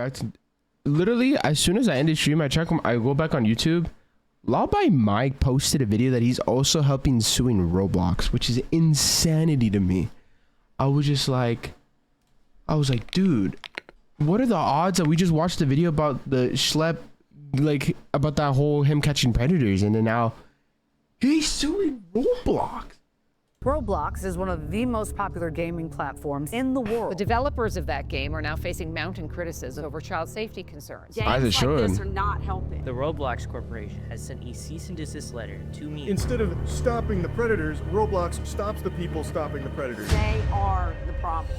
reacting. Literally, as soon as I end the stream, I go back on YouTube. Law by Mike posted a video that he's also helping suing Roblox, which is insanity to me. I was like, dude, what are the odds that we just watched the video about the Schelp, like about that whole him catching predators, and then now he's suing Roblox. Roblox is one of the most popular gaming platforms in the world. The developers of that game are now facing mounting criticism over child safety concerns. Games like this are not helping. The Roblox Corporation has sent a cease and desist letter to me. Instead of stopping the predators, Roblox stops the people stopping the predators. They are the problem.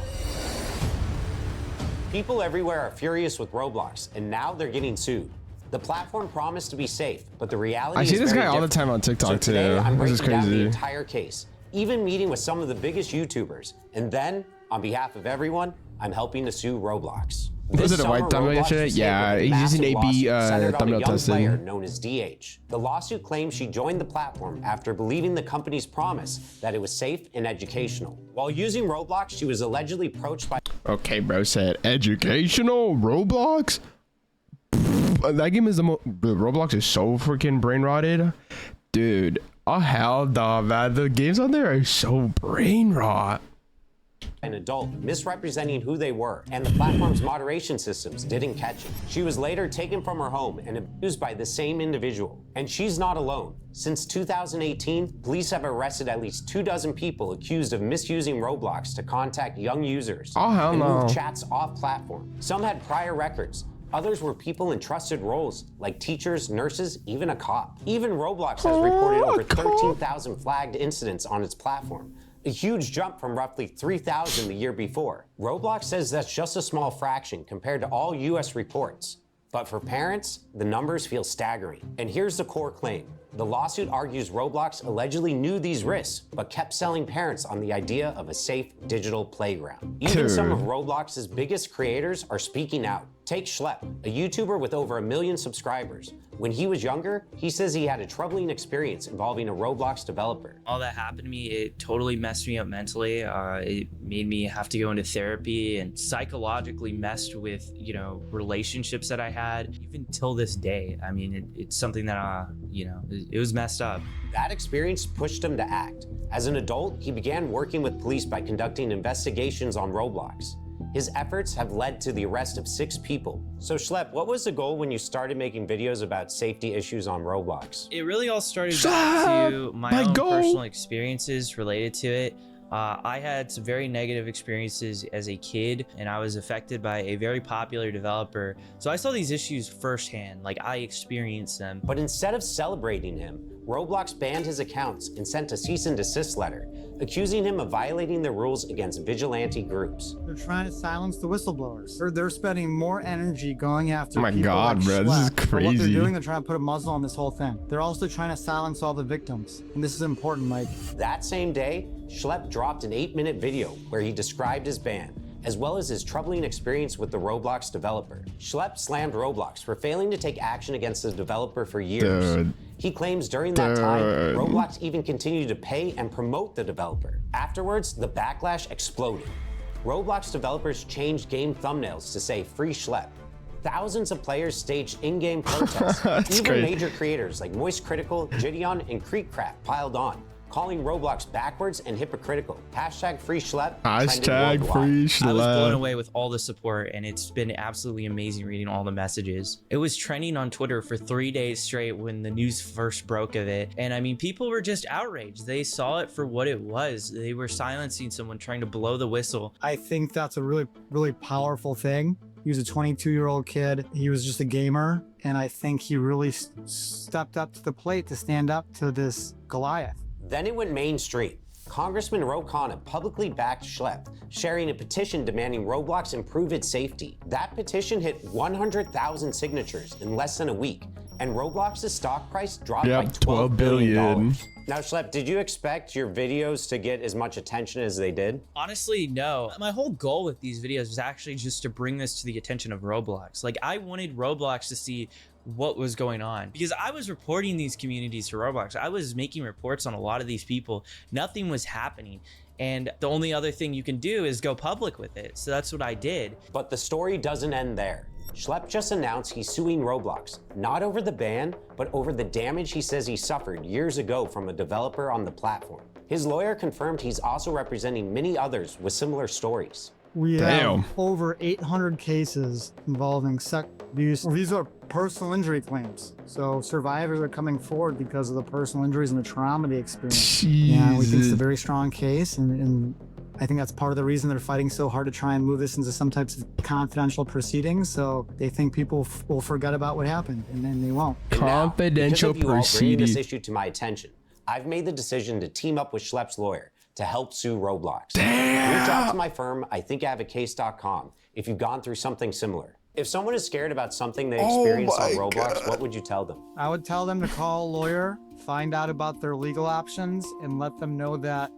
People everywhere are furious with Roblox, and now they're getting sued. The platform promised to be safe, but the reality is I see this guy all the different. time on TikTok So today, too. I'm This is breaking down the crazy. entire case, even meeting with some of the biggest YouTubers. And then, on behalf of everyone, I'm helping to sue Roblox. Was it a white thumbnail yesterday? Yeah, he's using AB thumbnail player testing. known as DH. The lawsuit claims she joined the platform after believing the company's promise that it was safe and educational. While using Roblox, she was allegedly approached by... Okay, bro said educational Roblox. That game is Roblox is so freaking brain rotted, dude. Oh hell no, man. The games on there are so brain rot. An adult misrepresenting who they were, and the platform's moderation systems didn't catch it. She was later taken from her home and abused by the same individual. And she's not alone. Since 2018, police have arrested at least 24 people accused of misusing Roblox to contact young users and move chats off platform. Some had prior records. Others were people in trusted roles, like teachers, nurses, even a cop. Even Roblox has reported over 13,000 flagged incidents on its platform, a huge jump from roughly 3,000 the year before. Roblox says that's just a small fraction compared to all US reports. But for parents, the numbers feel staggering. And here's the core claim. The lawsuit argues Roblox allegedly knew these risks, but kept selling parents on the idea of a safe digital playground. Even some of Roblox's biggest creators are speaking out. Take Schelp, a YouTuber with over 1 million subscribers. When he was younger, he says he had a troubling experience involving a Roblox developer. All that happened to me, it totally messed me up mentally. It made me have to go into therapy and psychologically messed with, you know, relationships that I had, even till this day. I mean, it's something that, you know, it was messed up. That experience pushed him to act. As an adult, he began working with police by conducting investigations on Roblox. His efforts have led to the arrest of 6 people. So Schelp, what was the goal when you started making videos about safety issues on Roblox? It really all started back to my own personal experiences related to it. I had some very negative experiences as a kid, and I was affected by a very popular developer. So I saw these issues firsthand, like I experienced them. But instead of celebrating him, Roblox banned his accounts and sent a cease and desist letter, accusing him of violating the rules against vigilante groups. They're trying to silence the whistleblowers. They're spending more energy going after Oh my people God, like bro, this is Schelp. For crazy. what they're doing, they're trying to put a muzzle on this whole thing. They're also trying to silence all the victims. And this is important, Mike. That same day, Schelp dropped an 8-minute video where he described his ban, as well as his troubling experience with the Roblox developer. Schelp slammed Roblox for failing to take action against the developer for years. Dude. He claims during that time, Roblox even continued to pay and promote the developer. Afterwards, the backlash exploded. Roblox developers changed game thumbnails to say "Free Schelp." Thousands of players staged in-game protests. Even crazy. major creators like Moist Critical, Gideon, and Creekcraft piled on, calling Roblox backwards and hypocritical. Hashtag Free Schelp. Hashtag Free Schelp. I was blown away with all the support, and it's been absolutely amazing reading all the messages. It was trending on Twitter for 3 days straight when the news first broke of it. And I mean, people were just outraged. They saw it for what it was. They were silencing someone trying to blow the whistle. I think that's a really, really powerful thing. He was a 22-year-old kid. He was just a gamer. And I think he really stepped up to the plate to stand up to this Goliath. Then it went mainstream. Congressman Ro Khanna publicly backed Schelp, sharing a petition demanding Roblox improve its safety. That petition hit 100,000 signatures in less than a week, and Roblox's stock price dropped by $12 billion. Now, Schelp, did you expect your videos to get as much attention as they did? Honestly, no. My whole goal with these videos was actually just to bring this to the attention of Roblox. Like, I wanted Roblox to see what was going on, because I was reporting these communities to Roblox. I was making reports on a lot of these people. Nothing was happening. And the only other thing you can do is go public with it. So that's what I did. But the story doesn't end there. Schelp just announced he's suing Roblox, not over the ban, but over the damage he says he suffered years ago from a developer on the platform. His lawyer confirmed he's also representing many others with similar stories. We Damn. have over 800 cases involving sex abuse. These are personal injury claims. So survivors are coming forward because of the personal injuries and the trauma they experienced. Yeah, we think it's a very strong case, and I think that's part of the reason they're fighting so hard to try and move this into some types of confidential proceedings. So they think people will forget about what happened, and then they won't. And now, Confidential because of you all bringing this proceeding. issue to my attention, I've made the decision to team up with Schlepp's lawyer to help sue Roblox. Damn. Reach out to my firm, IThinkIHaveACase.com, if you've gone through something similar. If someone is scared about something they experienced on Roblox, what would you tell them? I would tell them to call a lawyer, find out about their legal options, and let them know that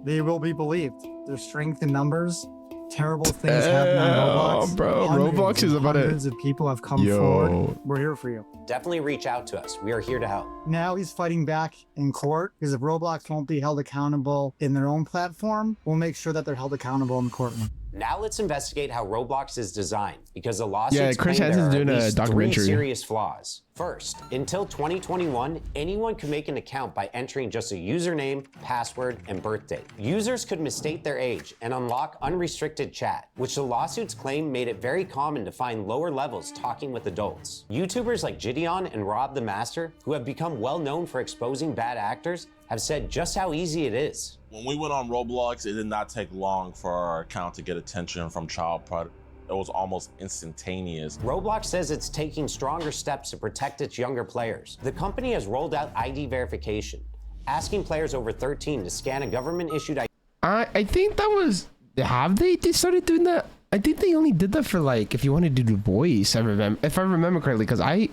they will be believed. There's strength in numbers. Terrible things happen on Roblox. Bro, Hundreds Roblox is and about to... hundreds of people have come Yo. forward. We're here for you. Definitely reach out to us. We are here to help. Now he's fighting back in court because if Roblox won't be held accountable in their own platform, we'll make sure that they're held accountable in the courtroom. Now let's investigate how Roblox is designed, because the lawsuits Chris claim there Hansen's are doing at a least 3 documentary. serious flaws. First, until 2021, anyone could make an account by entering just a username, password, and birthday. Users could misstate their age and unlock unrestricted chat, which the lawsuits claim made it very common to find lower levels talking with adults. YouTubers like Gideon and Rob the Master, who have become well known for exposing bad actors, have said just how easy it is. When we went on Roblox, it did not take long for our account to get attention from child predators. It was almost instantaneous. Roblox says it's taking stronger steps to protect its younger players. The company has rolled out ID verification, asking players over 13 to scan a government-issued ID. I think that was... Have they started doing that? I think they only did that for, like, if you wanted to do voice, if I remember correctly, because I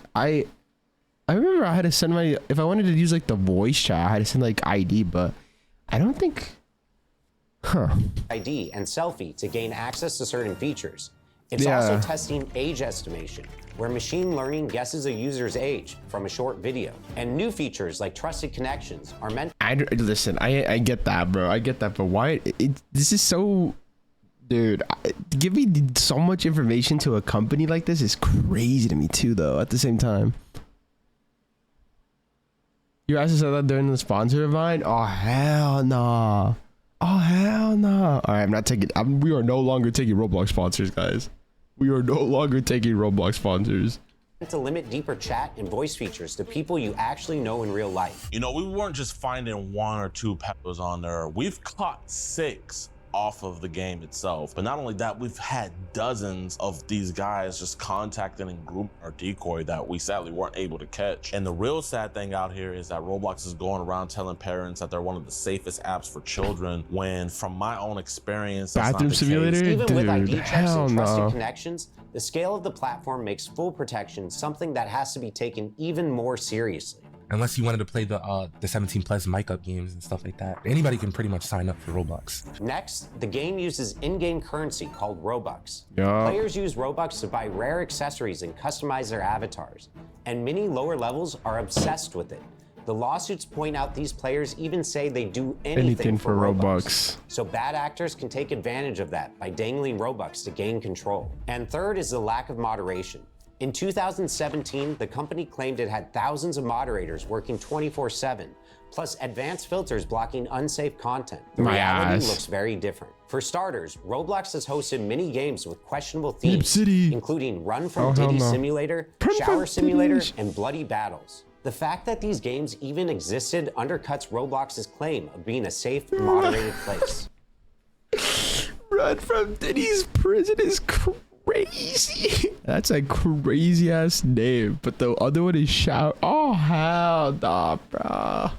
remember I had to send my... If I wanted to use, like, the voice chat, I had to send, like, ID, but I don't think... ID and selfie to gain access to certain features. It's Yeah. also testing age estimation, where machine learning guesses a user's age from a short video. And new features like trusted connections are meant... Listen, I get that, bro. I get that, but why... This is so... Dude, giving so much information to a company like this is crazy to me, too, though, at the same time. You guys said that during the sponsor of mine? Oh, hell nah. Oh, hell nah. All right, I'm not taking... we are no longer taking Roblox sponsors, guys. We are no longer taking Roblox sponsors. to limit deeper chat and voice features to people you actually know in real life. You know, we weren't just finding 1 or 2 peppers on there. We've caught 6 off of the game itself. But not only that, we've had dozens of these guys just contacting and grooming our decoy that we sadly weren't able to catch. And the real sad thing out here is that Roblox is going around telling parents that they're one of the safest apps for children, when from my own experience, that's Bathroom not the simulator? case. Even with ID checks hell and trusted no. connections, the scale of the platform makes full protection something that has to be taken even more seriously. Unless you wanted to play the 17+ mic up games and stuff like that. Anybody can pretty much sign up for Roblox. Next, the game uses in-game currency called Robux. Yeah. Players use Robux to buy rare accessories and customize their avatars, and many lower levels are obsessed with it. The lawsuits point out these players even say they do anything for Robux. So bad actors can take advantage of that by dangling Robux to gain control. And third is the lack of moderation. In 2017, the company claimed it had thousands of moderators working 24/7, plus advanced filters blocking unsafe content. The My reality ass. looks very different. For starters, Roblox has hosted many games with questionable themes, City. including Run from Oh, hell Diddy no. Simulator, Run Shower from Simulator, Diddy's. and Bloody Battles. The fact that these games even existed undercuts Roblox's claim of being a safe, moderated place. Run from Diddy's prison is crazy. That's a crazy ass name. But the other one is Shower. Oh, hell nah, bro.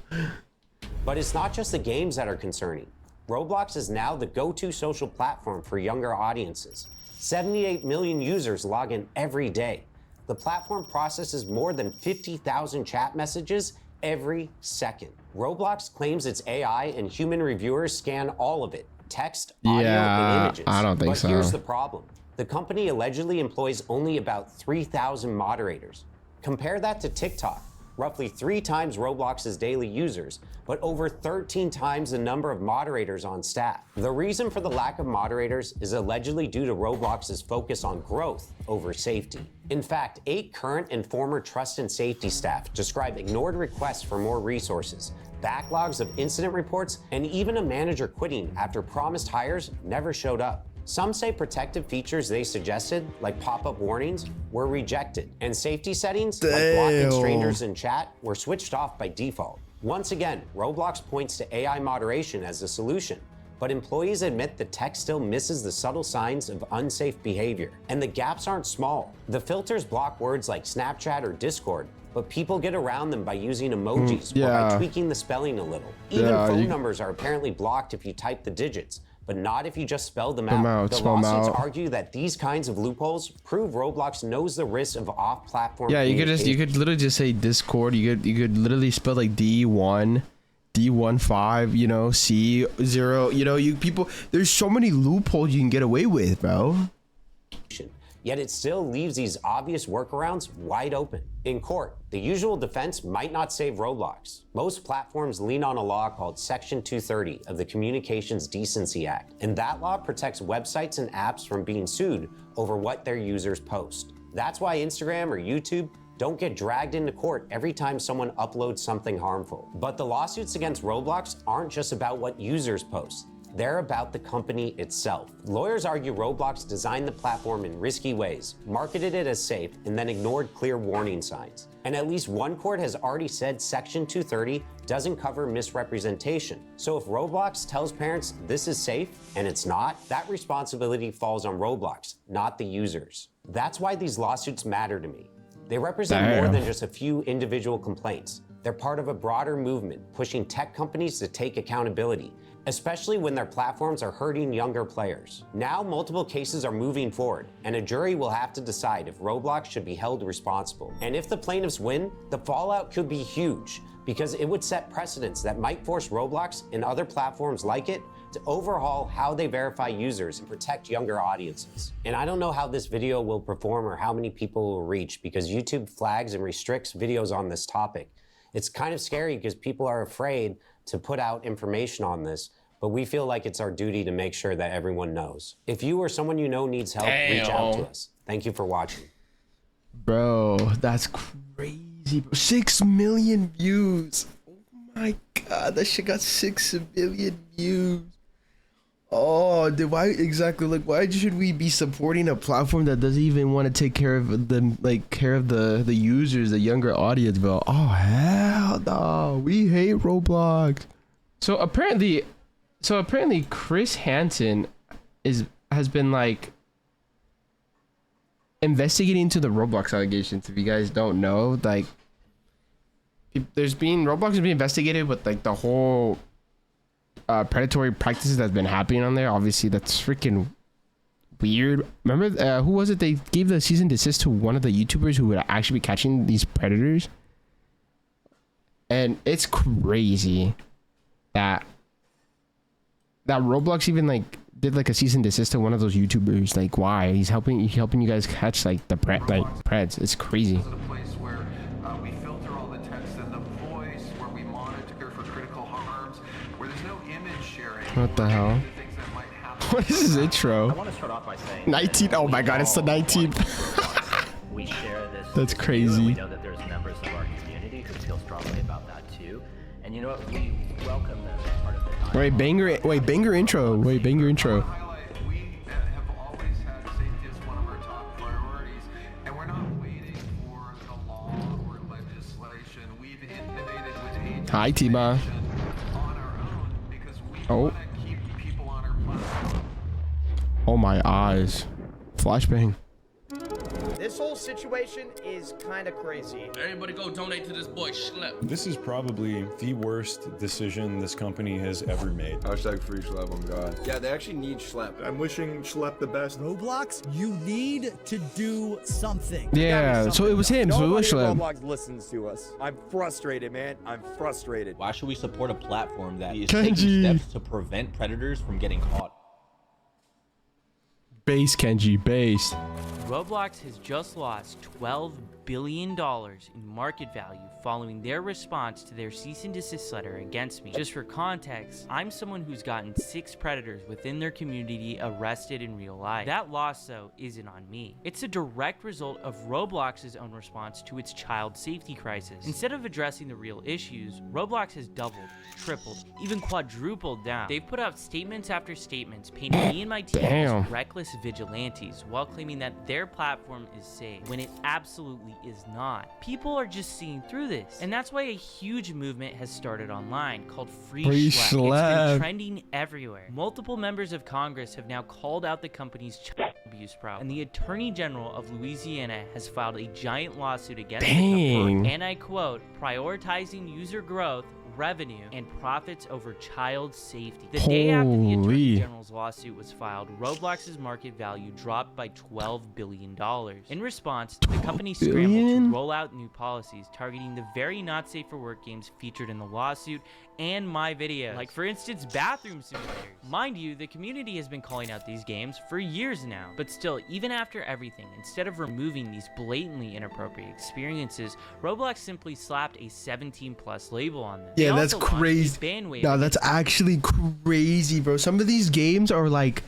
But it's not just the games that are concerning. Roblox is now the go-to social platform for younger audiences. 78 million users log in every day. The platform processes more than 50,000 chat messages every second. Roblox claims its AI and human reviewers scan all of it, text, audio, Yeah, and images. I don't think but so. Here's the problem. The company allegedly employs only about 3,000 moderators. Compare that to TikTok, roughly 3 times Roblox's daily users, but over 13 times the number of moderators on staff. The reason for the lack of moderators is allegedly due to Roblox's focus on growth over safety. In fact, 8 current and former trust and safety staff describe ignored requests for more resources, backlogs of incident reports, and even a manager quitting after promised hires never showed up. Some say protective features they suggested, like pop-up warnings, were rejected, and safety settings, like blocking strangers in chat, were switched off by default. Once again, Roblox points to AI moderation as the solution, but employees admit the tech still misses the subtle signs of unsafe behavior, and the gaps aren't small. The filters block words like Snapchat or Discord, but people get around them by using emojis or by tweaking the spelling a little. Even phone numbers are apparently blocked if you type the digits, but not if you just spell them out. The lawsuits argue that these kinds of loopholes prove Roblox knows the risks of off-platform. Yeah, you could literally just say Discord. You could literally spell like D1, D15, you know, C0. You know, there's so many loopholes you can get away with, bro. Yet it still leaves these obvious workarounds wide open. In court, the usual defense might not save Roblox. Most platforms lean on a law called Section 230 of the Communications Decency Act, and that law protects websites and apps from being sued over what their users post. That's why Instagram or YouTube don't get dragged into court every time someone uploads something harmful. But the lawsuits against Roblox aren't just about what users post. They're about the company itself. Lawyers argue Roblox designed the platform in risky ways, marketed it as safe, and then ignored clear warning signs. And at least one court has already said Section 230 doesn't cover misrepresentation. So if Roblox tells parents this is safe and it's not, that responsibility falls on Roblox, not the users. That's why these lawsuits matter to me. They represent more than just a few individual complaints. They're part of a broader movement pushing tech companies to take accountability, especially when their platforms are hurting younger players. Now, multiple cases are moving forward, and a jury will have to decide if Roblox should be held responsible. And if the plaintiffs win, the fallout could be huge, because it would set precedents that might force Roblox and other platforms like it to overhaul how they verify users and protect younger audiences. And I don't know how this video will perform or how many people will reach, because YouTube flags and restricts videos on this topic. It's kind of scary because people are afraid to put out information on this, but we feel like it's our duty to make sure that everyone knows. If you or someone you know needs help, reach out to us. Thank you for watching. Bro, that's crazy, bro. 6 million views. Oh my god, that shit got 6 million views. Oh, dude, why exactly? Like, why should we be supporting a platform that doesn't even want to take care of the the users, the younger audience, bro? Oh hell no, we hate Roblox. So apparently Chris Hansen has been like investigating into the Roblox allegations. If you guys don't know, like, Roblox is being investigated with like the whole predatory practices that's been happening on there. Obviously that's freaking weird. Remember who was it, they gave the cease and desist to one of the YouTubers who would actually be catching these predators? And it's crazy that Roblox even like did like a cease and desist to one of those YouTubers. Like, why? He's helping you guys catch like the preds. It's crazy. What the hell? What is his intro? I want to start off by saying 19. Oh my god, it's the 19th. We share this. That's crazy. We know that there's members of our community who feel strongly about that too. And you know what? We welcome them as part of the dialogue. Wait, banger intro. We have always had safety as one of our top priorities, and we're not waiting for the law or legislation. We've innovated with agencies. Hi, Tima. Oh. Oh my eyes. Flashbang. This whole situation is kind of crazy. Everybody go donate to this boy Schelp. This is probably the worst decision this company has ever made. Hashtag free Schelp on God. Yeah, they actually need Schelp. I'm wishing Schelp the best. Roblox, you need to do something. Yeah, so it was him. So it was Schelp. Roblox listens to us. I'm frustrated, man. I'm frustrated. Why should we support a platform that is taking steps to prevent predators from getting caught? Base, Kenji, base. Roblox has just lost $12 billion in market value following their response to their cease and desist letter against me. Just for context, I'm someone who's gotten 6 predators within their community arrested in real life. That loss, though, isn't on me. It's a direct result of Roblox's own response to its child safety crisis. Instead of addressing the real issues, Roblox has doubled, tripled, even quadrupled down. They've put out statements after statements painting me and my team as reckless vigilantes while claiming that their platform is safe, when it absolutely is not. People are just seeing through this, and that's why a huge movement has started online called Free Schelp. It's been trending everywhere. Multiple members of Congress have now called out the company's child abuse problem, and the Attorney General of Louisiana has filed a giant lawsuit against the company, and I quote, prioritizing user growth, revenue, and profits over child safety. The day after the Attorney General's lawsuit was filed, Roblox's market value dropped by $12 billion. In response, the company scrambled to roll out new policies targeting the very not safe for work games featured in the lawsuit and my videos, like for instance bathroom simulators. Mind you, the community has been calling out these games for years now, but still, even after everything, instead of removing these blatantly inappropriate experiences, Roblox simply slapped a 17+ label on them. Yeah, that's crazy. No, that's actually crazy, bro. Some of these games are like,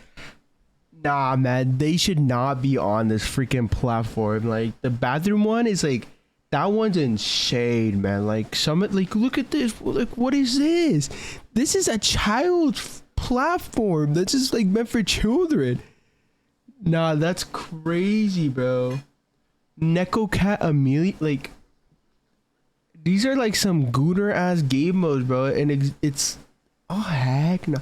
nah, man, they should not be on this freaking platform. Like the bathroom one is like, that one's insane, man. Like like, look at this. Like, what is this? This is a child platform. That's just like meant for children. Nah, that's crazy, bro. Neko Cat Amelia, like, these are like some gooner ass game modes, bro. And it's oh heck no,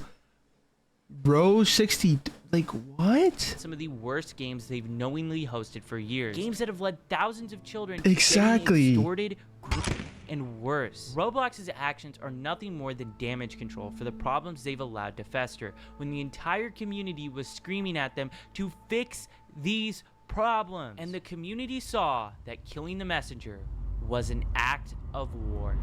bro. 60. Like, what? Some of the worst games they've knowingly hosted for years. Games that have led thousands of children exactly to extorted, and worse. Roblox's actions are nothing more than damage control for the problems they've allowed to fester, when the entire community was screaming at them to fix these problems. And the community saw that killing the messenger was an act of war.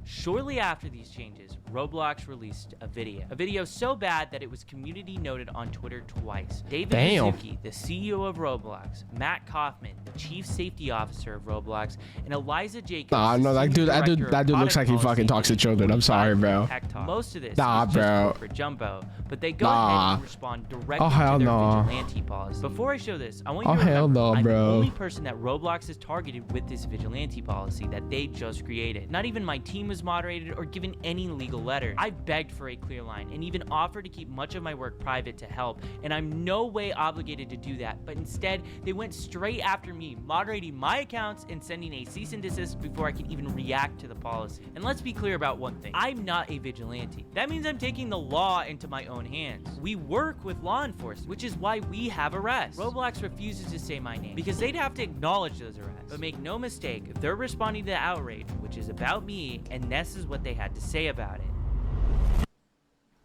Shortly after these changes, Roblox released a video so bad that it was community noted on Twitter twice. David Mizuki, the CEO of Roblox, Matt Kaufman, the chief safety officer of Roblox, and Eliza Jacobs. Nah, no, that dude looks like he fucking talks to children. I'm sorry, bro. Most of this nah, is bro. just for Jumbo, but they go ahead and respond directly to their vigilante policy. Before I show this, I want you to remember, I'm the only person that Roblox has targeted with this vigilante policy that they just created. Not even my team was moderated or given any legal letter. I begged for a clear line and even offered to keep much of my work private to help, and I'm no way obligated to do that, but instead they went straight after me, moderating my accounts and sending a cease and desist before I could even react to the policy. And let's be clear about one thing, I'm not a vigilante. That means I'm taking the law into my own hands. We work with law enforcement, which is why we have arrests. Roblox refuses to say my name because they'd have to acknowledge those arrests. But make no mistake, they're responding to the outrage, which is about me, and this is what they had to say about it.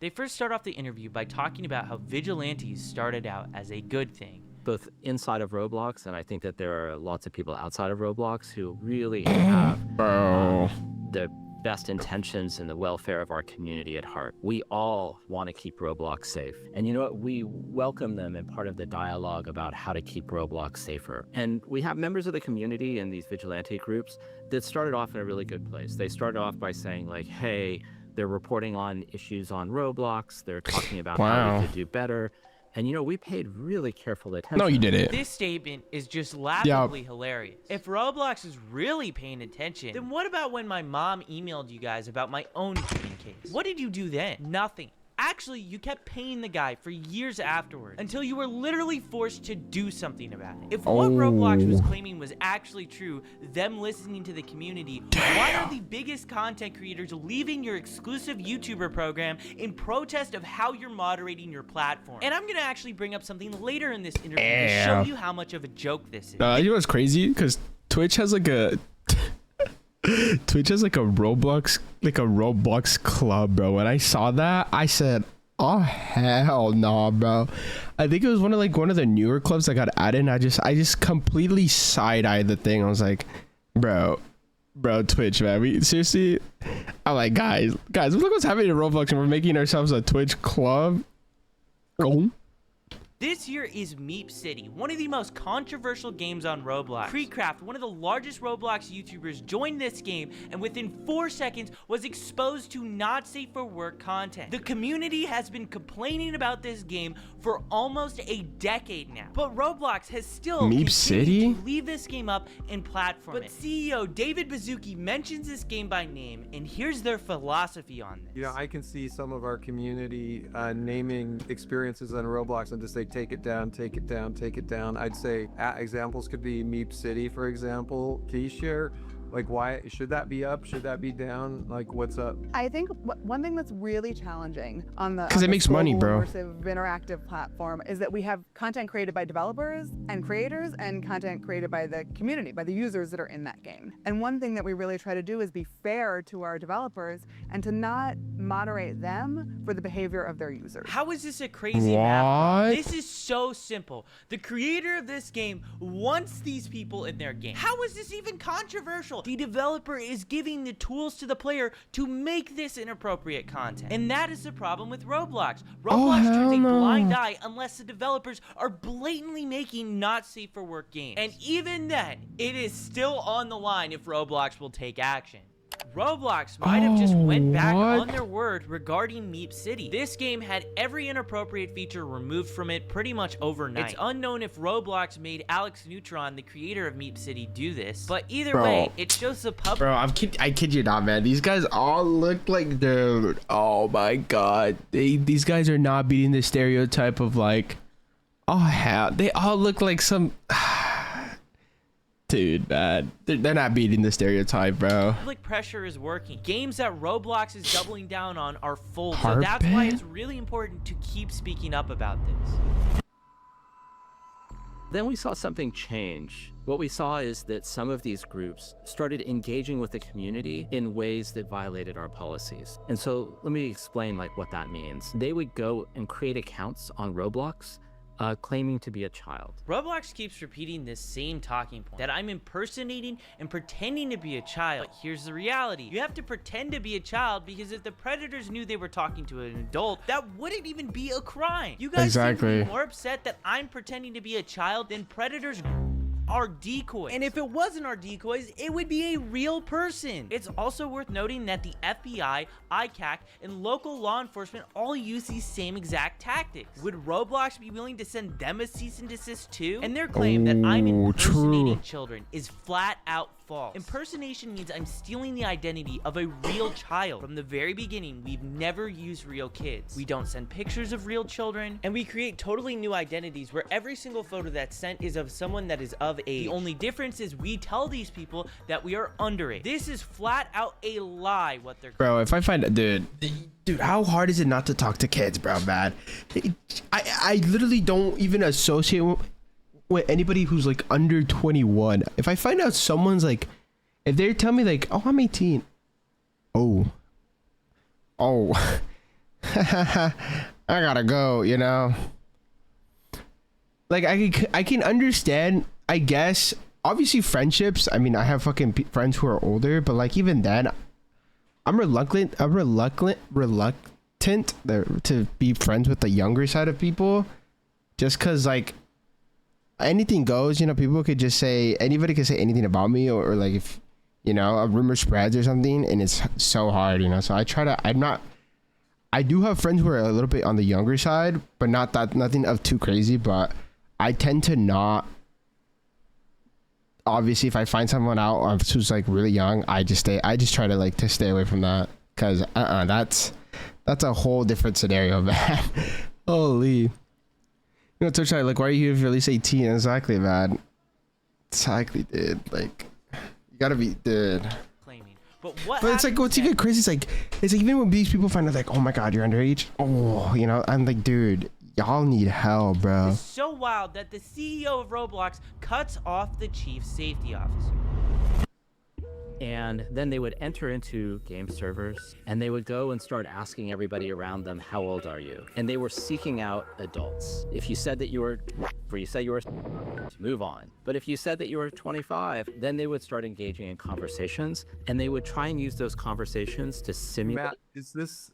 They first start off the interview by talking about how vigilantes started out as a good thing. Both inside of Roblox, and I think that there are lots of people outside of Roblox who really have the best intentions and the welfare of our community at heart. We all want to keep Roblox safe. And you know what? We welcome them in part of the dialogue about how to keep Roblox safer. And we have members of the community in these vigilante groups that started off in a really good place. They started off by saying like, hey, they're reporting on issues on Roblox. They're talking about how we could do better. And, you know, we paid really careful attention. No, you didn't. This statement is just laughably hilarious. If Roblox is really paying attention, then what about when my mom emailed you guys about my own case? What did you do then? Nothing. Actually, you kept paying the guy for years afterwards until you were literally forced to do something about it. If what Roblox was claiming was actually true, them listening to the community, why are the biggest content creators leaving your exclusive YouTuber program in protest of how you're moderating your platform? And I'm gonna actually bring up something later in this interview to show you how much of a joke this is. You know what's crazy? Because Twitch has like a Roblox club, bro. When I saw that, I said, oh hell no, bro. I think it was one of the newer clubs that got added, and I just completely side-eyed the thing. I was like, bro, Twitch, man, we seriously, I'm like, guys, look what's happening to Roblox, and we're making ourselves a Twitch club. This here is Meep City, one of the most controversial games on Roblox. Precraft, one of the largest Roblox YouTubers, joined this game and within 4 seconds was exposed to not safe for work content. The community has been complaining about this game for almost a decade now, but Roblox has still Meep City? to leave this game up and platform it. But CEO David Baszucki mentions this game by name, and here's their philosophy on this. You know, I can see some of our community naming experiences on Roblox and just say, take it down, take it down, take it down. I'd say examples could be Meep City, for example. Can you share, like, why should that be up? Should that be down? Like, what's up? I think one thing that's really challenging on the because it makes money, bro. Immersive interactive platform is that we have content created by developers and creators and content created by the community, by the users that are in that game. And one thing that we really try to do is be fair to our developers and to not moderate them for the behavior of their users. How is this a crazy math? This is so simple. The creator of this game wants these people in their game. How is this even controversial? The developer is giving the tools to the player to make this inappropriate content. And that is the problem with Roblox. Roblox turns a blind eye unless the developers are blatantly making not safe for work games. And even then, it is still on the line if Roblox will take action. Roblox might have just went back on their word regarding Meep City. This game had every inappropriate feature removed from it pretty much overnight. It's unknown if Roblox made Alex Neutron, the creator of Meep City, do this, but either way, it shows the public. Bro, I kid you not, man. These guys all look like, dude. Oh my god, these guys are not beating the stereotype of like, oh hell, they all look like some. Dude, man, they're not beating the stereotype, bro. Public pressure is working. Games that Roblox is doubling down on are full, so that's why it's really important to keep speaking up about this. Then we saw something change. What we saw is that some of these groups started engaging with the community in ways that violated our policies. And so let me explain like what that means. They would go and create accounts on Roblox claiming to be a child. Roblox keeps repeating this same talking point, that I'm impersonating and pretending to be a child. But here's the reality. You have to pretend to be a child because if the predators knew they were talking to an adult, that wouldn't even be a crime. You guys seem to be more upset that I'm pretending to be a child than predators are decoys. And if it wasn't our decoys, it would be a real person. It's also worth noting that the FBI, ICAC, and local law enforcement all use these same exact tactics. Would Roblox be willing to send them a cease and desist too? And their claim that I'm impersonating children is flat out false. Impersonation means I'm stealing the identity of a real child. From the very beginning, we've never used real kids. We don't send pictures of real children, and we create totally new identities where every single photo that's sent is of someone that is of age. The only difference is we tell these people that we are underage. This is flat out a lie what they're— Bro, if I find— dude, how hard is it not to talk to kids, bro, man? I literally don't even associate with anybody who's like under 21. If I find out someone's like, if they tell me like, oh, I'm 18. Oh. I gotta go, you know? Like I can understand, I guess, obviously friendships. I mean, I have fucking friends who are older, but like even then, I'm reluctant to be friends with the younger side of people, just cause like anything goes, you know. People could just say, anybody could say anything about me, or like if, you know, a rumor spreads or something, and it's so hard, you know. So I do have friends who are a little bit on the younger side, but nothing of too crazy. But I tend to not. Obviously, if I find someone out who's like really young, I just try to like to stay away from that, because that's a whole different scenario, man. Holy. You know, Twitch, like, why are you here if you're at least 18? Exactly, man. Exactly, dude. Like, you gotta be, dude. But it's like, what's even crazy is like, even when these people find out like, oh my god, you're underage. Oh, you know, I'm like, dude, y'all need help, bro. It's so wild that the CEO of Roblox cuts off the chief safety officer. And then they would enter into game servers and they would go and start asking everybody around them, how old are you? And they were seeking out adults. If you said that you were, move on. But if you said that you were 25, then they would start engaging in conversations, and they would try and use those conversations to simulate. Matt, is this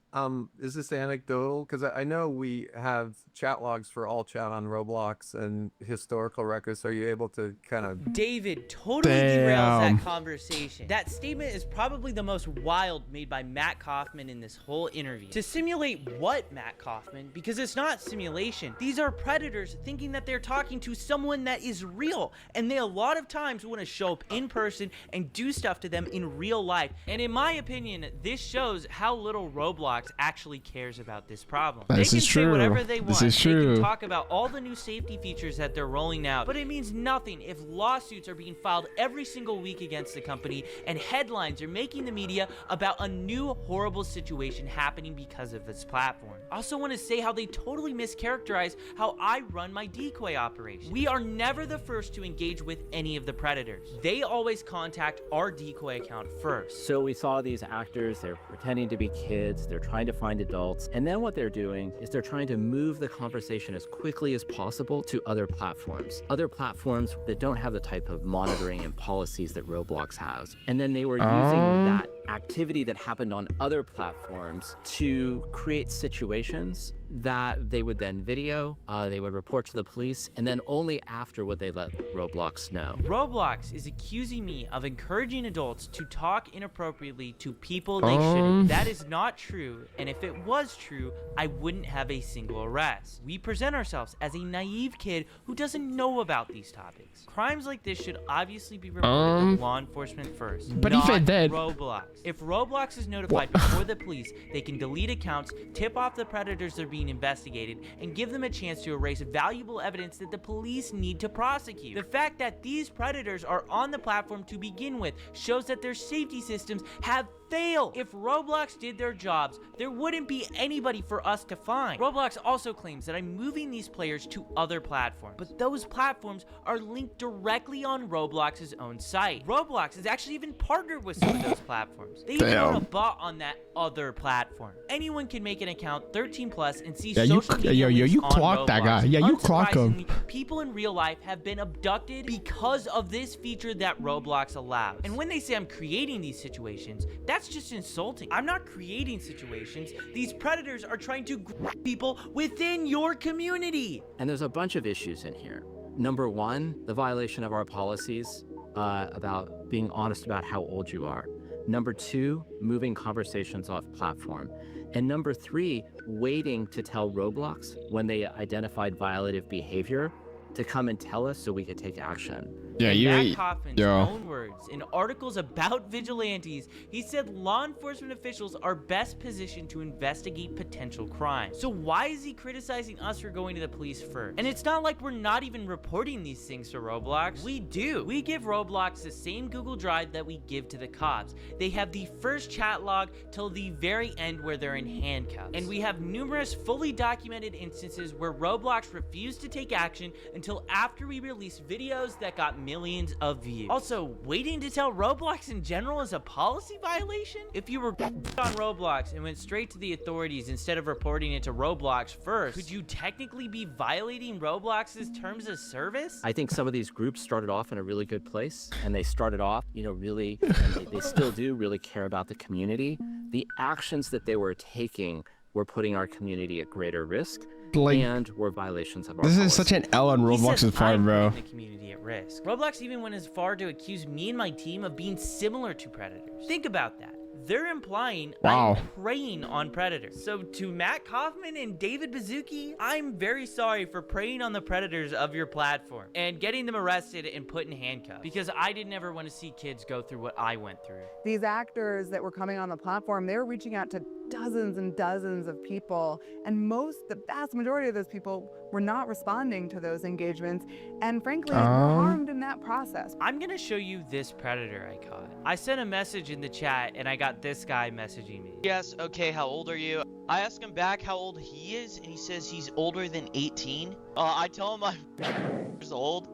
Is this anecdotal? Because I know we have chat logs for all chat on Roblox and historical records. Are you able to kind of... David totally derails that conversation. That statement is probably the most wild made by Matt Kaufman in this whole interview. To simulate what, Matt Kaufman? Because it's not simulation. These are predators thinking that they're talking to someone that is real, and they a lot of times want to show up in person and do stuff to them in real life. And in my opinion, this shows how little Roblox actually cares about this problem. They can say whatever they want. They can talk about all the new safety features that they're rolling out, but it means nothing if lawsuits are being filed every single week against the company and headlines are making the media about a new horrible situation happening because of this platform. I also want to say how they totally mischaracterize how I run my decoy operation. We are never the first to engage with any of the predators. They always contact our decoy account first. So we saw these actors, they're pretending to be kids, they're trying to find adults, and then what they're doing is they're trying to move the conversation as quickly as possible to other platforms that don't have the type of monitoring and policies that Roblox has. And then they were using that activity that happened on other platforms to create situations that they would then video, they would report to the police, and then only after would they let Roblox know. Roblox is accusing me of encouraging adults to talk inappropriately to people they shouldn't. That is not true, and if it was true, I wouldn't have a single arrest. We present ourselves as a naive kid who doesn't know about these topics. Crimes like this should obviously be reported to law enforcement first, but not if it did, Roblox. If Roblox is notified before the police, they can delete accounts, tip off the predators they're being investigated, and give them a chance to erase valuable evidence that the police need to prosecute. The fact that these predators are on the platform to begin with shows that their safety systems have failed. If Roblox did their jobs, there wouldn't be anybody for us to find. Roblox also claims that I'm moving these players to other platforms, but those platforms are linked directly on Roblox's own site. Roblox has actually even partnered with some of those platforms. They even own a bot on that other platform. Anyone can make an account 13 plus and see social media you on clock Roblox. that guy. Yeah, you clock him. People in real life have been abducted because of this feature that Roblox allows. And when they say I'm creating these situations, that's just insulting. I'm not creating situations. These predators are trying to grab people within your community. And there's a bunch of issues in here. Number one, the violation of our policies about being honest about how old you are. Number two, moving conversations off platform. And number three, waiting to tell Roblox when they identified violative behavior to come and tell us so we could take action. Yeah, Matt Kaufman's own words in articles about vigilantes, he said law enforcement officials are best positioned to investigate potential crimes. So why is he criticizing us for going to the police first? And it's not like we're not even reporting these things to Roblox. We do. We give Roblox the same Google Drive that we give to the cops. They have the first chat log till the very end where they're in handcuffs. And we have numerous fully documented instances where Roblox refused to take action until after we released videos that got millions of views. Also, waiting to tell Roblox in general is a policy violation? If you were on Roblox and went straight to the authorities instead of reporting it to Roblox first, could you technically be violating Roblox's terms of service? I think some of these groups started off in a really good place, and they started off, really, and they still do really care about the community. The actions that they were taking were putting our community at greater risk. And were violations of our This policy. is such an L on Roblox's part, bro. The community at risk. Roblox even went as far to accuse me and my team of being similar to predators. Think about that. They're implying I'm preying on predators. So to Matt Kaufman and David Baszucki, I'm very sorry for preying on the predators of your platform and getting them arrested and put in handcuffs, because I didn't ever want to see kids go through what I went through. These actors that were coming on the platform, they were reaching out to dozens and dozens of people, and the vast majority of those people were not responding to those engagements, and frankly, were harmed in that process. I'm gonna show you this predator I caught. I sent a message in the chat and I got this guy messaging me. Yes, okay, how old are you? I ask him back how old he is, and he says he's older than 18. I tell him I'm years old.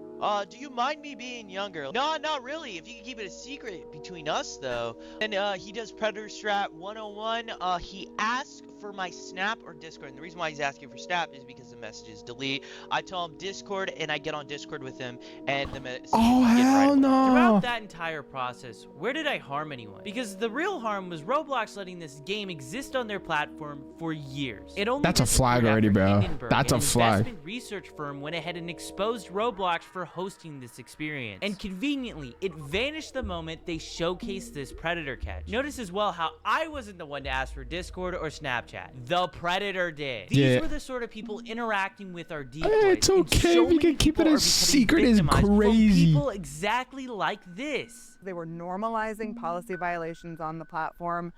Do you mind me being younger? No, not really. If you can keep it a secret between us, though. And he does Predator Strat 101. He asked prefer my Snap or Discord. And the reason why he's asking for Snap is because the messages delete. I tell him Discord, and I get on Discord with him, and the messages Oh, hell no. Throughout that entire process, where did I harm anyone? Because the real harm was Roblox letting this game exist on their platform for years. It only That's a flag already, bro. That's a flag. Investment research firm went ahead and exposed Roblox for hosting this experience. And conveniently, it vanished the moment they showcased this predator catch. Notice as well how I wasn't the one to ask for Discord or Snapchat. The predator did. These were the sort of people interacting with our decoys. It's okay. We can keep it a secret. It's crazy. People exactly like this. They were normalizing policy violations on the platform.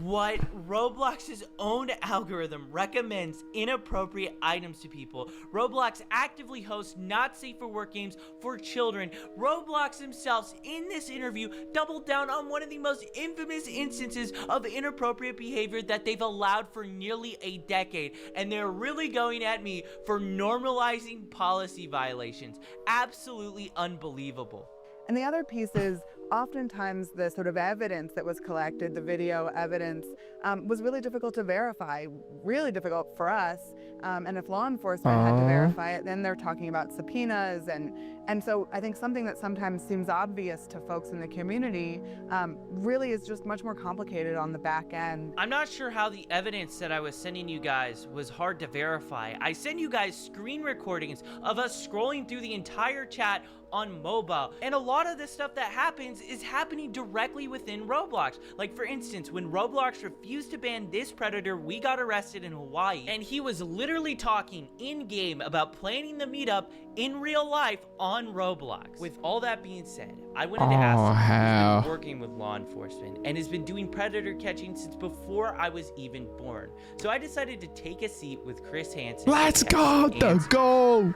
What Roblox's own algorithm recommends inappropriate items to people. Roblox actively hosts not safe for work games for children. Roblox themselves in this interview doubled down on one of the most infamous instances of inappropriate behavior that they've allowed for nearly a decade. And they're really going at me for normalizing policy violations. Absolutely unbelievable. And the other piece is oftentimes the sort of evidence that was collected, the video evidence, was really difficult to verify, really difficult for us. And if law enforcement had to verify it, then they're talking about subpoenas. And so I think something that sometimes seems obvious to folks in the community really is just much more complicated on the back end. I'm not sure how the evidence that I was sending you guys was hard to verify. I sent you guys screen recordings of us scrolling through the entire chat on mobile. And a lot of the stuff that happens is happening directly within Roblox. Like for instance, when Roblox refused to ban this predator, we got arrested in Hawaii. And he was literally talking in-game about planning the meetup in real life on Roblox. With all that being said, I wanted to ask someone who's been working with law enforcement and has been doing predator catching since before I was even born. So I decided to take a seat with Chris Hansen. Let's go, the goal.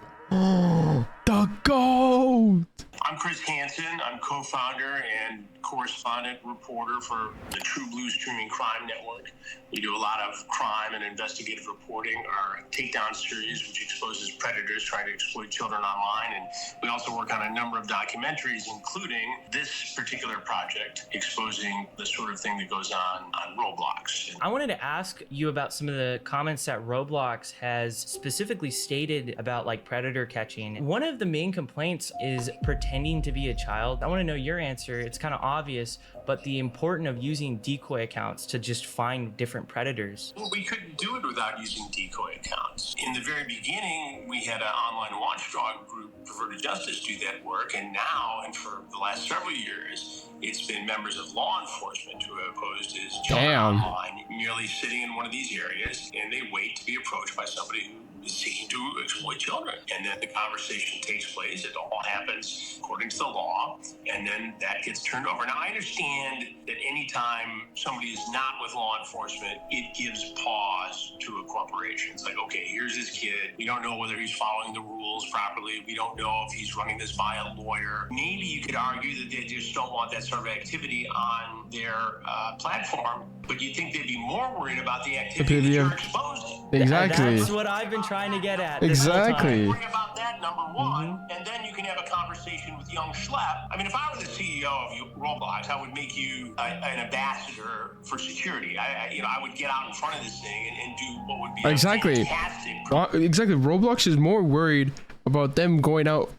The GOAT! I'm Chris Hansen. I'm co-founder and correspondent reporter for the True Blue Streaming Crime Network. We do a lot of crime and investigative reporting. Our Takedown series, which exposes predators trying to exploit children online. And we also work on a number of documentaries, including this particular project, exposing the sort of thing that goes on Roblox. I wanted to ask you about some of the comments that Roblox has specifically stated about like predator catching. One of the main complaints is pretending to be a child. I want to know your answer. It's kind of obvious, but the importance of using decoy accounts to just find different predators. Well, we couldn't do it without using decoy accounts. In the very beginning, we had an online watchdog group, Perverted Justice, do that work, and now, and for the last several years, it's been members of law enforcement who have posed as children online, merely sitting in one of these areas, and they wait to be approached by somebody who is seeking to exploit children. And then the conversation takes place. It all happens according to the law, and then that gets turned over. Now, I understand that anytime somebody is not with law enforcement, it gives pause to a corporation. It's like, okay, here's this kid. We don't know whether he's following the rules properly. We don't know if he's running this by a lawyer. Maybe you could argue that they just don't want that sort of activity on their platform, but you'd think they'd be more worried about the activity that you're exposing. Exactly. That's what I've been trying to get at. Exactly. Worry about that, number one, and then you can have a conversation with young Schelp. I mean, if I were the CEO of Roblox, I would make you an ambassador for security. I would get out in front of this thing and do what would be exactly. Exactly. Roblox is more worried about them going out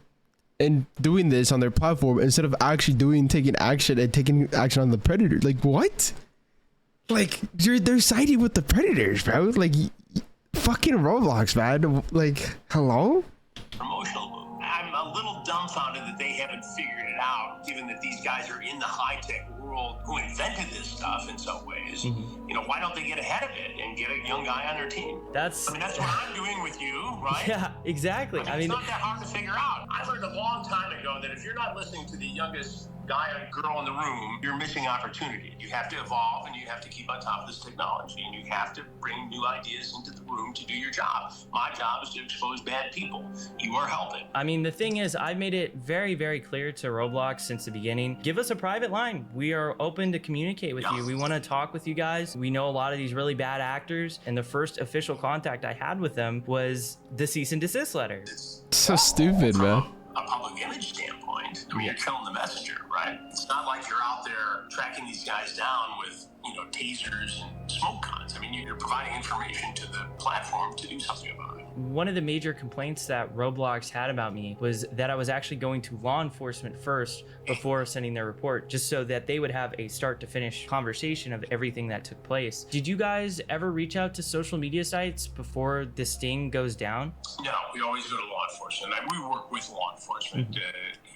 and doing this on their platform instead of actually taking action on the predator. Like what? Like they're siding with the predators, bro. Like fucking Roblox, man. Like hello? Promotional move. I'm a little dumbfounded that they haven't figured it out, given that these guys are in the high-tech world who invented this stuff in some ways. You know, why don't they get ahead of it and get a young guy on their team? That's what I'm doing with you, right? Yeah, exactly. I mean, it's not that hard to figure out. I learned a long time ago that if you're not listening to the youngest guy or girl in the room, you're missing opportunity. You have to evolve and you have to keep on top of this technology, and you have to bring new ideas into the room to do your job. My job is to expose bad people. You are helping. I mean, the thing is, I've made it very, very clear to Roblox since the beginning. Give us a private line. We are open to communicate with you. We want to talk with you guys. We know a lot of these really bad actors, and the first official contact I had with them was the cease and desist letter. So stupid, man. A public image standpoint, I mean, you're killing the messenger, right? It's not like you're out there tracking these guys down with, tasers and smoke guns. I mean, you're providing information to the platform to do something about it. One of the major complaints that Roblox had about me was that I was actually going to law enforcement first before sending their report, just so that they would have a start to finish conversation of everything that took place. Did you guys ever reach out to social media sites before this sting goes down? No, we always go to law enforcement. We work with law enforcement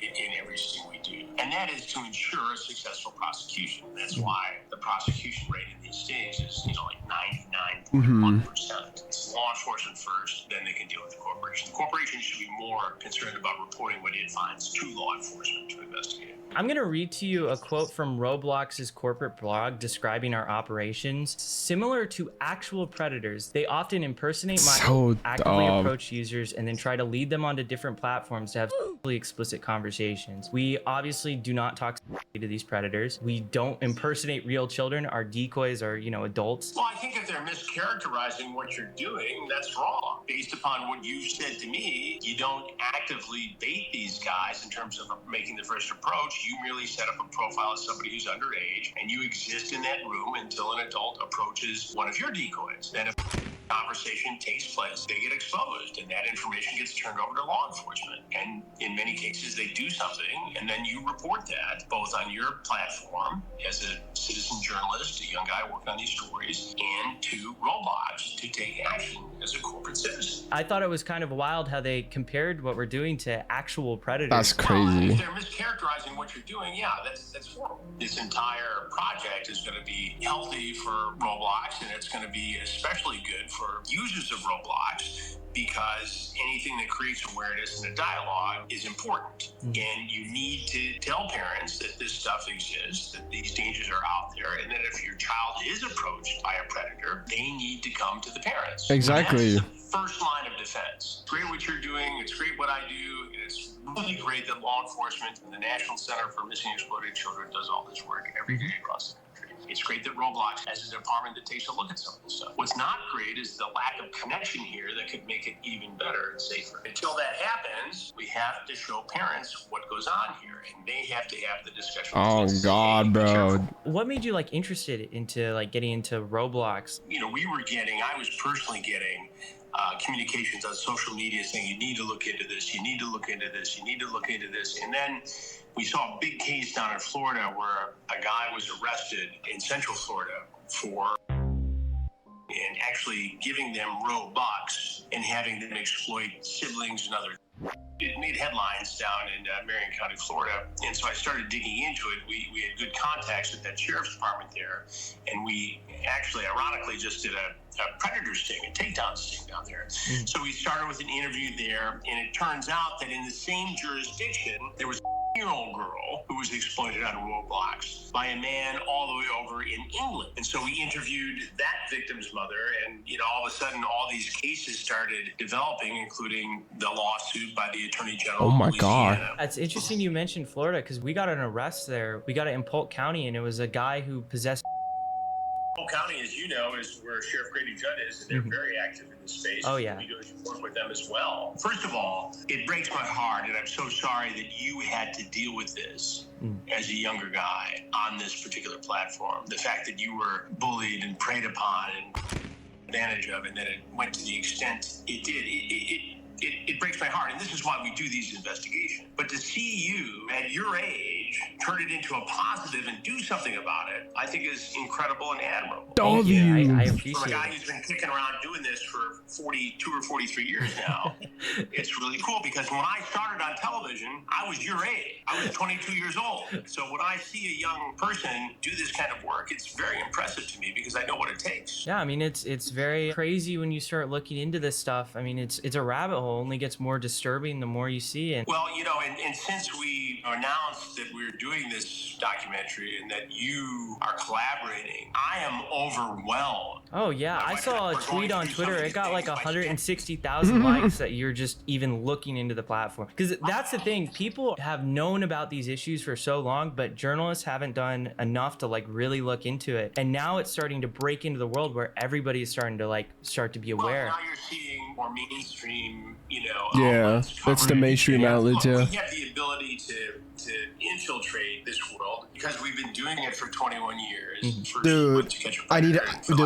in everything we do. And that is to ensure a successful prosecution. That's why the prosecution rate in these stings is, like 99.1%. It's law enforcement first, then they can deal with the corporation. The corporation should be more concerned about reporting what it finds to law enforcement to investigate. I'm going to read to you a quote from Roblox's corporate blog describing our operations. Similar to actual predators, they often impersonate actively approach users and then try to lead them onto different platforms to have explicit conversations. We obviously do not talk to these predators. We don't impersonate real children. Our decoys are, adults. Well, I think if they're mischaracterizing what you're doing, that's wrong. Based upon what you said to me, you don't actively bait these guys in terms of making the first approach. You merely set up a profile as somebody who's underage, and you exist in that room until an adult approaches one of your decoys. Then if conversation takes place, they get exposed, and that information gets turned over to law enforcement. And in many cases, they do something, and then you report that both on your platform as a citizen journalist, a young guy working on these stories, and to Roblox to take action as a corporate citizen. I thought it was kind of wild how they compared what we're doing to actual predators. That's crazy. If they're mischaracterizing what you're doing, yeah, that's horrible. This entire project is going to be healthy for Roblox, and it's going to be especially good for users of Roblox, because anything that creates awareness and a dialogue is important. And you need to tell parents that this stuff exists, that these dangers are out there, and that if your child is approached by a predator, they need to come to the parents. Exactly. That's the first line of defense. It's great what you're doing. It's great what I do. It's really great that law enforcement and the National Center for Missing and Exploited Children does all this work every day across the country. It's great that Roblox has a department that takes a look at some of this stuff. What's not great is the lack of connection here that could make it even better and safer. Until that happens, we have to show parents what goes on here, and they have to have the discussion. Oh God, bro. What made you interested into getting into Roblox? I was personally getting communications on social media saying, you need to look into this, you need to look into this, you need to look into this. And then we saw a big case down in Florida where a guy was arrested in Central Florida for and actually giving them Robux and having them exploit siblings and other. It made headlines down in Marion County, Florida. And so I started digging into it. We had good contacts with that sheriff's department there. And we actually, ironically, just did a predator sting, a takedown sting down there. So we started with an interview there. And it turns out that in the same jurisdiction, there was a 10-year-old girl who was exploited on Roblox by a man all the way over in England. And so we interviewed that victim's mother, and all of a sudden all these cases started developing, including the lawsuit by the Attorney General. Oh my God. That's interesting you mentioned Florida, because we got an arrest there. We got it in Polk County, and it was a guy who possessed. Polk County, as you know, is where Sheriff Grady Judd is, and they're very active in this space. Oh, yeah. We do work with them as well. First of all, it breaks my heart, and I'm so sorry that you had to deal with this as a younger guy on this particular platform. The fact that you were bullied and preyed upon and advantage of, and that it went to the extent it did, it breaks my heart. And this is why we do these investigations. But to see you at your age turn it into a positive and do something about it, I think is incredible and admirable. Thank you. I appreciate For a guy it. who's been kicking around doing this for 42 or 43 years now, it's really cool, because when I started on television, I was your age. I was 22 years old. So when I see a young person do this kind of work, it's very impressive to me, because I know what it takes. Yeah, I mean, it's very crazy when you start looking into this stuff. I mean, it's a rabbit hole. Only gets more disturbing the more you see it. Well, and since we announced that we're doing this documentary and that you are collaborating, I am overwhelmed. Oh yeah, I saw a tweet on Twitter. It got 160,000 likes that you're just even looking into the platform. Because that's the thing, people have known about these issues for so long, but journalists haven't done enough to really look into it. And now it's starting to break into the world where everybody is starting to start to be aware. Well, now you're seeing more mainstream, That's the mainstream outlet too. We have the ability to infiltrate this world. because we've been doing it for 21 years. Dude, I need to, dude,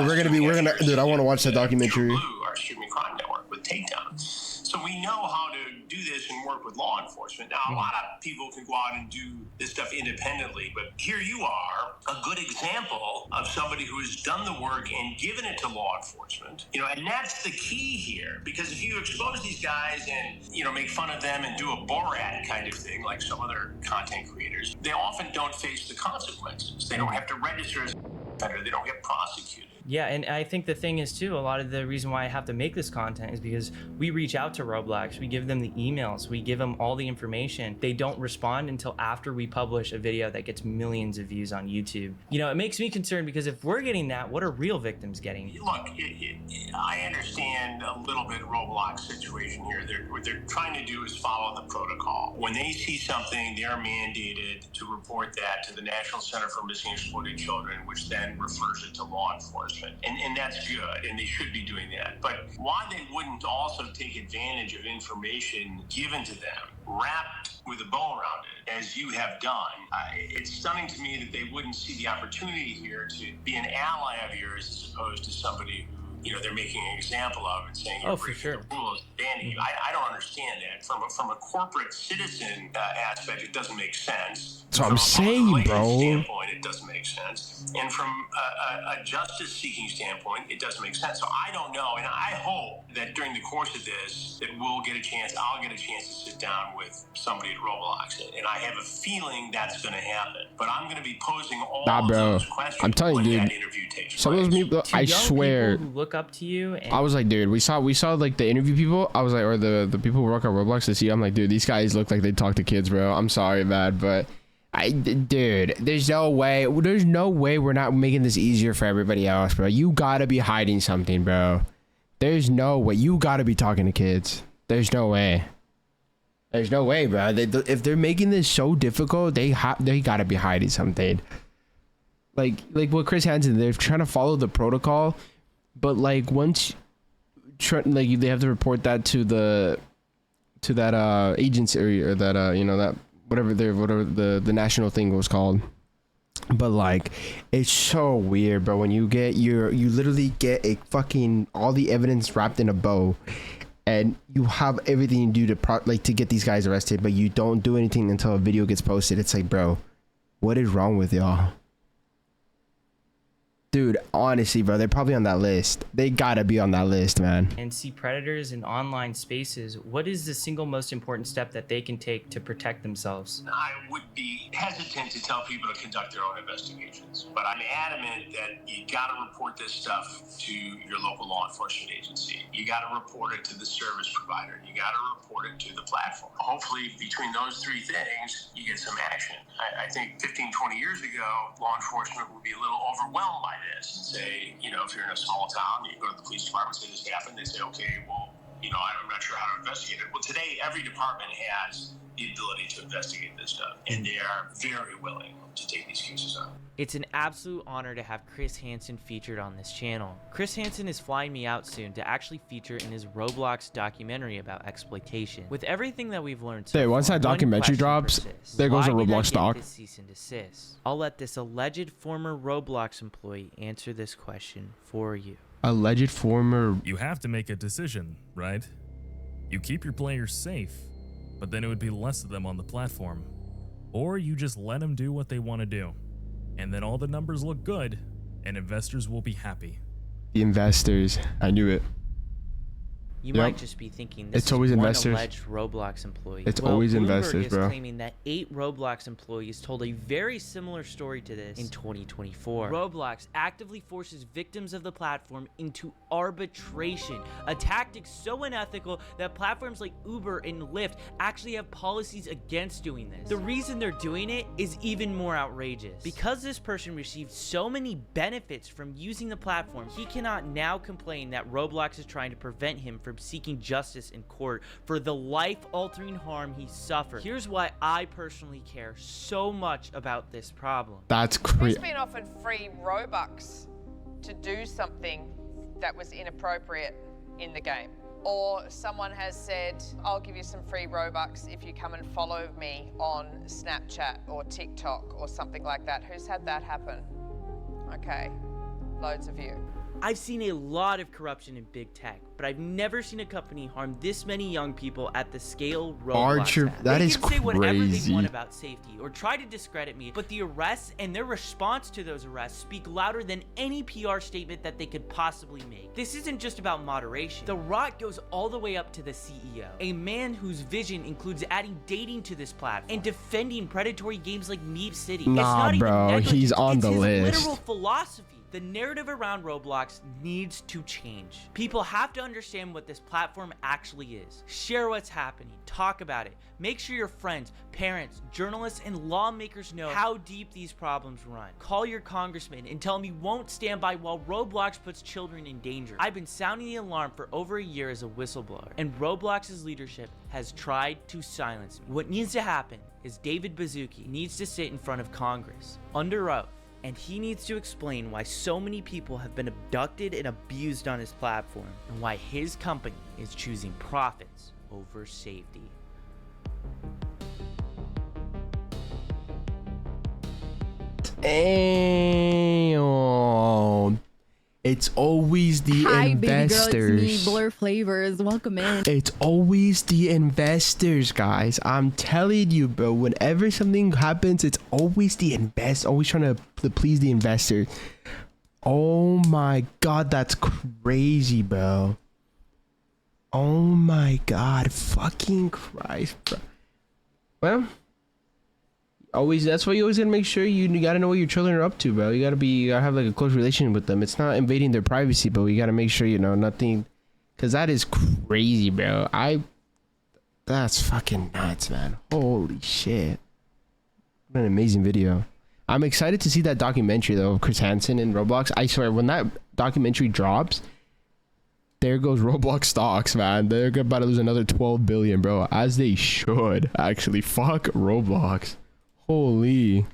I want to watch that documentary. Blue, our streaming crime network with Takedown. So we know how to do this and work with law enforcement. Now, a lot of people can go out and do this stuff independently, but here you are, a good example of somebody who has done the work and given it to law enforcement. You know, and that's the key here, because if you expose these guys and, you know, make fun of them and do a Borat kind of thing, like some other content creators, they often don't face the consequences. They don't have to register as a offender. They don't get prosecuted. Yeah, and I think the thing is too, a lot of the reason why I have to make this content is because we reach out to Roblox, we give them the emails, we give them all the information. They don't respond until after we publish a video that gets millions of views on YouTube. You know, it makes me concerned because if we're getting that, what are real victims getting? Look, I understand a little bit Roblox situation here. What they're trying to do is follow the protocol. When they see something, they're mandated to report that to the National Center for Missing and Exploited Children, which then refers it to law enforcement. And that's good, and they should be doing that. But why they wouldn't also take advantage of information given to them, wrapped with a bow around it, as you have done, it's stunning to me that they wouldn't see the opportunity here to be an ally of yours as opposed to somebody who, you know, they're making an example of and saying, oh, for sure. I don't understand that. From a corporate citizen aspect, it doesn't make sense. That's what I'm saying, bro. Standpoint, it doesn't make sense. And from a justice-seeking standpoint, it doesn't make sense. So I don't know, and I hope that during the course of this, that I'll get a chance to sit down with somebody at Roblox, and I have a feeling that's going to happen. But I'm going to be posing all those questions. I'm telling you, dude. Some of those people, I swear. Who look up to you. And I was like, dude, we saw like the interview people. I was like, or the people who work at Roblox to see. I'm like, dude, these guys look like they talk to kids, bro. I'm sorry, man, but dude, there's no way we're not making this easier for everybody else, bro. You gotta be hiding something, bro. There's no way. You gotta be talking to kids. There's no way. There's no way, bro. If they're making this so difficult, they gotta be hiding something. Like what Chris Hansen, they're trying to follow the protocol, but like once, like they have to report that to that agency or that you know, that whatever the national thing was called. But like, it's so weird, bro. When you literally get a fucking all the evidence wrapped in a bow, and you have everything you do to get these guys arrested, but you don't do anything until a video gets posted. It's like, bro, what is wrong with y'all? Dude, honestly, bro, they're probably on that list. They gotta be on that list, man. And see predators in online spaces. What is the single most important step that they can take to protect themselves? I would be hesitant to tell people to conduct their own investigations, but I'm adamant that you gotta report this stuff to your local law enforcement agency. You gotta report it to the service provider. You gotta report it to the platform. Hopefully, between those three things, you get some action. I think 15, 20 years ago, law enforcement would be a little overwhelmed by this and say, you know, if you're in a small town, you go to the police department, say this happened, they say, okay, well, you know, I'm not sure how to investigate it. Well, today, every department has the ability to investigate this stuff, and they are very willing to take these cases up. It's an absolute honor to have Chris Hansen featured on this channel. Chris Hansen is flying me out soon to actually feature in his Roblox documentary about exploitation. With everything that we've learned so far, once that documentary drops, there goes a Roblox doc. Cease and desist? I'll let this alleged former Roblox employee answer this question for you. Alleged former... You have to make a decision, right? You keep your players safe, but then it would be less of them on the platform. Or you just let them do what they want to do. And then all the numbers look good, and investors will be happy. The investors. I knew it. You might just be thinking this it's always is investors. One alleged Roblox employee. It's always Bloomberg investors, is bro. Claiming that 8 Roblox employees told a very similar story to this in 2024. Roblox actively forces victims of the platform into arbitration, a tactic so unethical that platforms like Uber and Lyft actually have policies against doing this. The reason they're doing it is even more outrageous. Because this person received so many benefits from using the platform, he cannot now complain that Roblox is trying to prevent him from seeking justice in court for the life-altering harm he suffered. Here's why I personally care so much about this problem. That's crazy. He's been offered free Robux to do something that was inappropriate in the game. or someone has said, I'll give you some free Robux if you come and follow me on Snapchat or TikTok or something like that. Who's had that happen? Okay, loads of you. I've seen a lot of corruption in big tech, but I've never seen a company harm this many young people at the scale Roblox Archer, has. that they is can say whatever they crazy. want about safety or try to discredit me, but the arrests and their response to those arrests speak louder than any PR statement that they could possibly make. This isn't just about moderation. The rot goes all the way up to the CEO, a man whose vision includes adding dating to this platform and defending predatory games like Meep City. It's Nah, not even bro, negligence, he's on it's the his list. literal philosophy. The narrative around Roblox needs to change. People have to understand what this platform actually is. Share what's happening. Talk about it. Make sure your friends, parents, journalists, and lawmakers know how deep these problems run. Call your congressman and tell him he won't stand by while Roblox puts children in danger. I've been sounding the alarm for over a year as a whistleblower, and Roblox's leadership has tried to silence me. What needs to happen is David Baszucki needs to sit in front of Congress under oath, and he needs to explain why so many people have been abducted and abused on his platform, and why his company is choosing profits over safety. Damn. It's always the Hi, investors. baby girl, it's me, BlurrFlavorz. Welcome in. It's always the investors, guys. I'm telling you, bro. Whenever something happens, it's always the always trying to please the investors. Oh my god, that's crazy, bro. Oh my god, fucking Christ, bro. Well, that's why you always gotta make sure you gotta know what your children are up to, bro. You gotta have like a close relationship with them. It's not invading their privacy, but we gotta make sure, you know, nothing, because that is crazy, bro. That's fucking nuts, man. Holy shit. What an amazing video. I'm excited to see that documentary though of Chris Hansen and Roblox. I swear, when that documentary drops, there goes Roblox stocks, man. They're about to lose another 12 billion, bro, as they should. Actually, fuck Roblox. Holy.